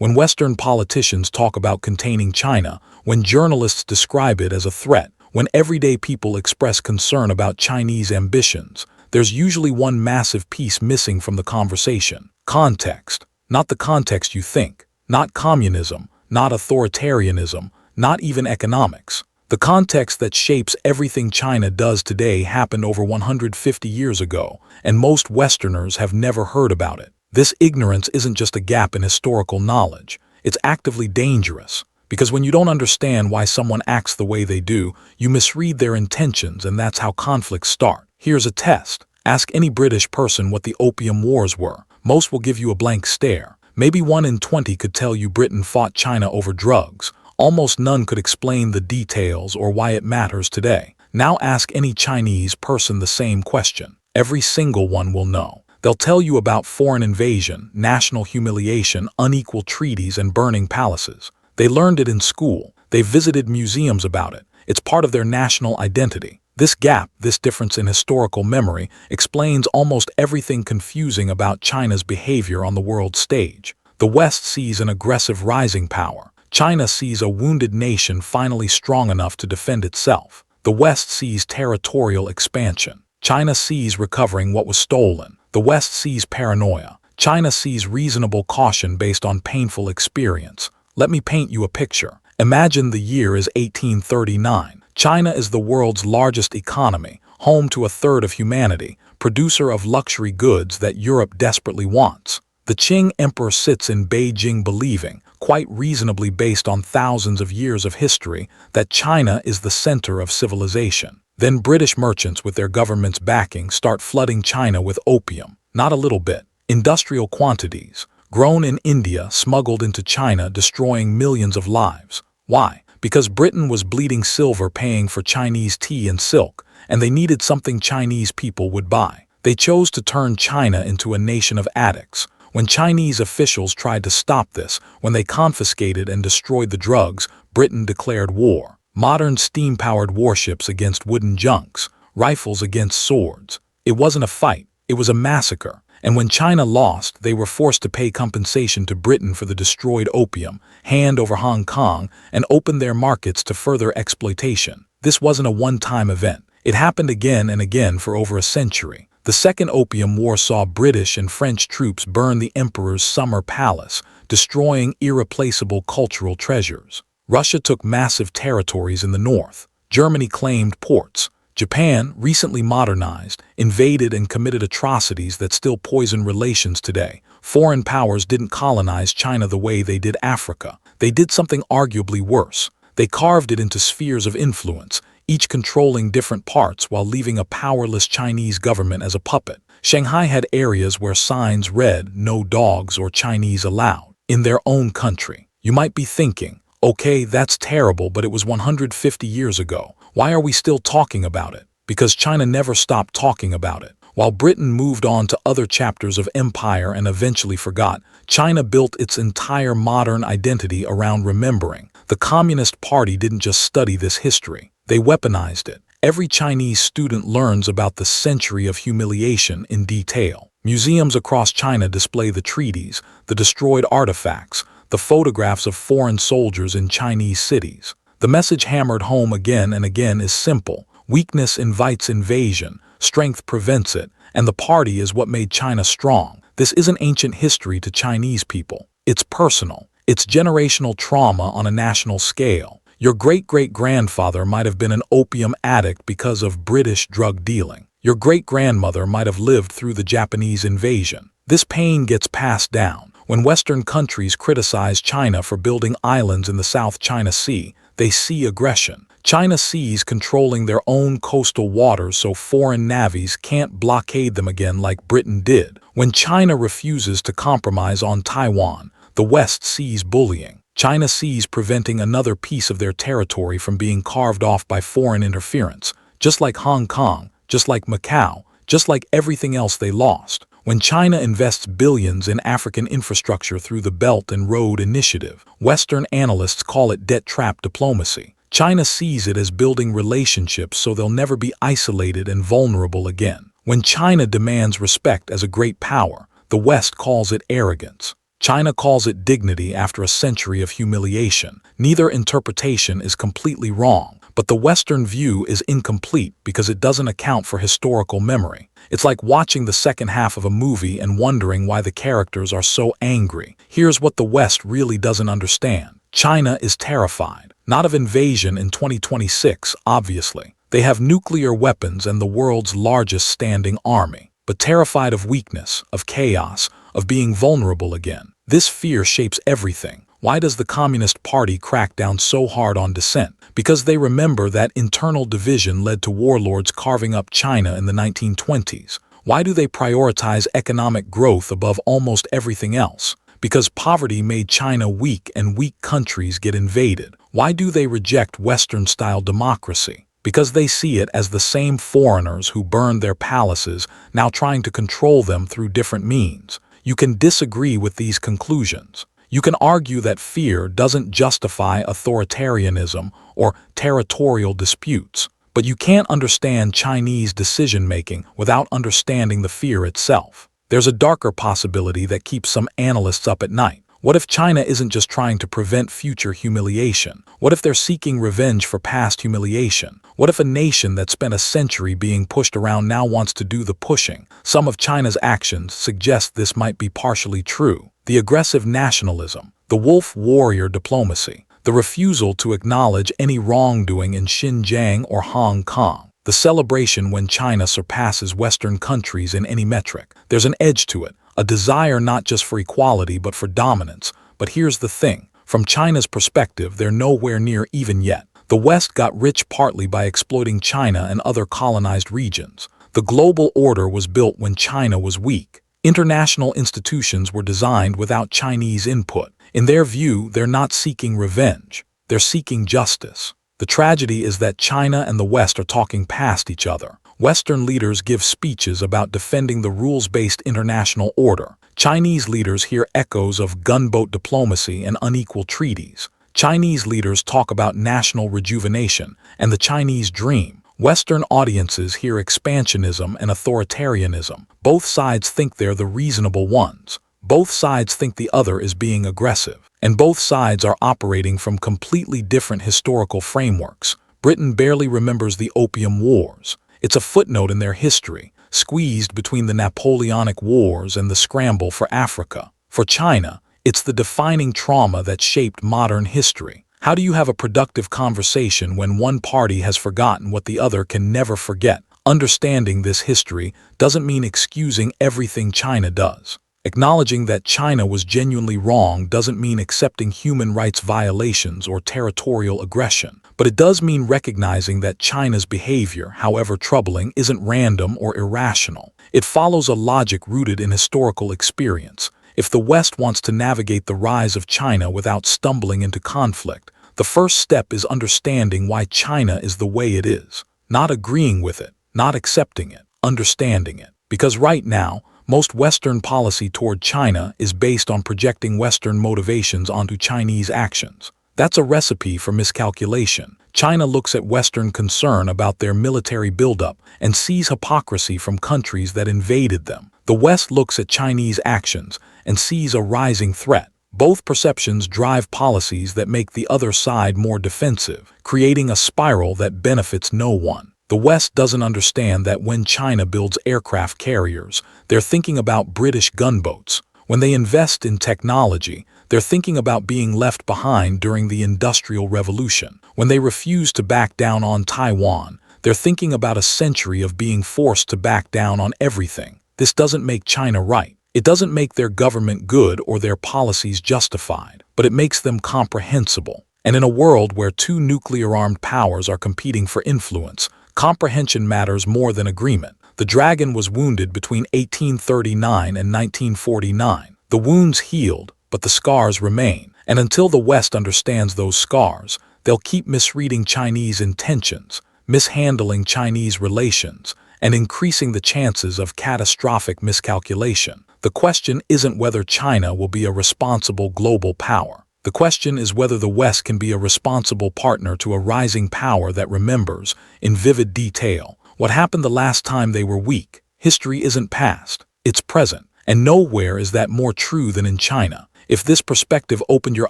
when Western politicians talk about containing China, when journalists describe it as a threat, when everyday people express concern about Chinese ambitions, there's usually one massive piece missing from the conversation. Context. Not the context you think. Not communism. Not authoritarianism. Not even economics. The context that shapes everything China does today happened over 150 years ago, and most Westerners have never heard about it. This ignorance isn't just a gap in historical knowledge. It's actively dangerous, because when you don't understand why someone acts the way they do, you misread their intentions, and that's how conflicts start. Here's a test. Ask any British person what the Opium Wars were. Most will give you a blank stare. Maybe 1 in 20 could tell you Britain fought China over drugs. Almost none could explain the details or why it matters today. Now ask any Chinese person the same question. Every single one will know. They'll tell you about foreign invasion, national humiliation, unequal treaties, and burning palaces. They learned it in school. They visited museums about it. It's part of their national identity. This gap, this difference in historical memory, explains almost everything confusing about China's behavior on the world stage. The West sees an aggressive rising power. China sees a wounded nation finally strong enough to defend itself. The West sees territorial expansion. China sees recovering what was stolen. The West sees paranoia. China sees reasonable caution based on painful experience. Let me paint you a picture. Imagine the year is 1839. China is the world's largest economy, home to a third of humanity, producer of luxury goods that Europe desperately wants. The Qing emperor sits in Beijing believing, quite reasonably based on thousands of years of history, that China is the center of civilization. Then British merchants with their government's backing start flooding China with opium. Not a little bit. Industrial quantities. Grown in India, smuggled into China, destroying millions of lives. Why? Because Britain was bleeding silver paying for Chinese tea and silk, and they needed something Chinese people would buy. They chose to turn China into a nation of addicts. When Chinese officials tried to stop this, when they confiscated and destroyed the drugs, Britain declared war. Modern steam-powered warships against wooden junks, rifles against swords. It wasn't a fight, it was a massacre. And when China lost, they were forced to pay compensation to Britain for the destroyed opium, hand over Hong Kong, and open their markets to further exploitation. This wasn't a one-time event. It happened again and again for over a century. The Second Opium War saw British and French troops burn the emperor's summer palace, destroying irreplaceable cultural treasures. Russia took massive territories in the north. Germany claimed ports. Japan, recently modernized, invaded and committed atrocities that still poison relations today. Foreign powers didn't colonize China the way they did Africa. They did something arguably worse. They carved it into spheres of influence, each controlling different parts while leaving a powerless Chinese government as a puppet. Shanghai had areas where signs read, "No dogs" or "Chinese allowed," in their own country. You might be thinking, okay, that's terrible, but it was 150 years ago. Why are we still talking about it? Because China never stopped talking about it. While Britain moved on to other chapters of empire and eventually forgot, China built its entire modern identity around remembering. The Communist Party didn't just study this history. They weaponized it. Every Chinese student learns about the Century of Humiliation in detail. Museums across China display the treaties, the destroyed artifacts, the photographs of foreign soldiers in Chinese cities. The message hammered home again and again is simple. Weakness invites invasion, strength prevents it, and the party is what made China strong. This isn't ancient history to Chinese people. It's personal. It's generational trauma on a national scale. Your great-great-grandfather might have been an opium addict because of British drug dealing. Your great-grandmother might have lived through the Japanese invasion. This pain gets passed down. When Western countries criticize China for building islands in the South China Sea, they see aggression. China sees controlling their own coastal waters so foreign navies can't blockade them again like Britain did. When China refuses to compromise on Taiwan, the West sees bullying. China sees preventing another piece of their territory from being carved off by foreign interference, just like Hong Kong, just like Macau, just like everything else they lost. When China invests billions in African infrastructure through the Belt and Road Initiative, Western analysts call it debt trap diplomacy. China sees it as building relationships so they'll never be isolated and vulnerable again. When China demands respect as a great power, the West calls it arrogance. China calls it dignity after a century of humiliation. Neither interpretation is completely wrong, but the Western view is incomplete because it doesn't account for historical memory. It's like watching the second half of a movie and wondering why the characters are so angry. Here's what the West really doesn't understand. China is terrified, not of invasion in 2026, obviously. They have nuclear weapons and the world's largest standing army, but terrified of weakness, of chaos, of being vulnerable again. This fear shapes everything. Why does the Communist Party crack down so hard on dissent? Because they remember that internal division led to warlords carving up China in the 1920s. Why do they prioritize economic growth above almost everything else? Because poverty made China weak and weak countries get invaded. Why do they reject Western-style democracy? Because they see it as the same foreigners who burned their palaces now trying to control them through different means. You can disagree with these conclusions. You can argue that fear doesn't justify authoritarianism or territorial disputes, but you can't understand Chinese decision-making without understanding the fear itself. There's a darker possibility that keeps some analysts up at night. What if China isn't just trying to prevent future humiliation? What if they're seeking revenge for past humiliation? What if a nation that spent a century being pushed around now wants to do the pushing? Some of China's actions suggest this might be partially true. The aggressive nationalism, the wolf warrior diplomacy, the refusal to acknowledge any wrongdoing in Xinjiang or Hong Kong, the celebration when China surpasses Western countries in any metric. There's an edge to it, a desire not just for equality but for dominance. But here's the thing, from China's perspective, they're nowhere near even yet. The West got rich partly by exploiting China and other colonized regions. The global order was built when China was weak. International institutions were designed without Chinese input. In their view, they're not seeking revenge. They're seeking justice. The tragedy is that China and the West are talking past each other. Western leaders give speeches about defending the rules-based international order. Chinese leaders hear echoes of gunboat diplomacy and unequal treaties. Chinese leaders talk about national rejuvenation and the Chinese dream. Western audiences hear expansionism and authoritarianism. Both sides think they're the reasonable ones. Both sides think the other is being aggressive. And both sides are operating from completely different historical frameworks. Britain barely remembers the Opium Wars. It's a footnote in their history, squeezed between the Napoleonic Wars and the scramble for Africa. For China, it's the defining trauma that shaped modern history. How do you have a productive conversation when one party has forgotten what the other can never forget? Understanding this history doesn't mean excusing everything China does. Acknowledging that China was genuinely wrong doesn't mean accepting human rights violations or territorial aggression. But it does mean recognizing that China's behavior, however troubling, isn't random or irrational. It follows a logic rooted in historical experience. If the West wants to navigate the rise of China without stumbling into conflict, the first step is understanding why China is the way it is. Not agreeing with it, not accepting it, understanding it. Because right now, most Western policy toward China is based on projecting Western motivations onto Chinese actions. That's a recipe for miscalculation. China looks at Western concern about their military buildup and sees hypocrisy from countries that invaded them. The West looks at Chinese actions and sees a rising threat. Both perceptions drive policies that make the other side more defensive, creating a spiral that benefits no one. The West doesn't understand that when China builds aircraft carriers, they're thinking about British gunboats. When they invest in technology, they're thinking about being left behind during the Industrial Revolution. When they refuse to back down on Taiwan, they're thinking about a century of being forced to back down on everything. This doesn't make China right. It doesn't make their government good or their policies justified, but it makes them comprehensible. And in a world where two nuclear-armed powers are competing for influence, comprehension matters more than agreement. The dragon was wounded between 1839 and 1949. The wounds healed, but the scars remain. And until the West understands those scars, they'll keep misreading Chinese intentions, mishandling Chinese relations, and increasing the chances of catastrophic miscalculation. The question isn't whether China will be a responsible global power. The question is whether the West can be a responsible partner to a rising power that remembers, in vivid detail, what happened the last time they were weak. History isn't past, it's present. And nowhere is that more true than in China. If this perspective opened your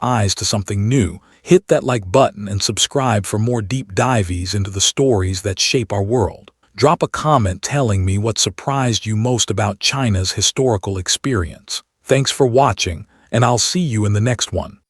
eyes to something new, hit that like button and subscribe for more deep dives into the stories that shape our world. Drop a comment telling me what surprised you most about China's historical experience. Thanks for watching, and I'll see you in the next one.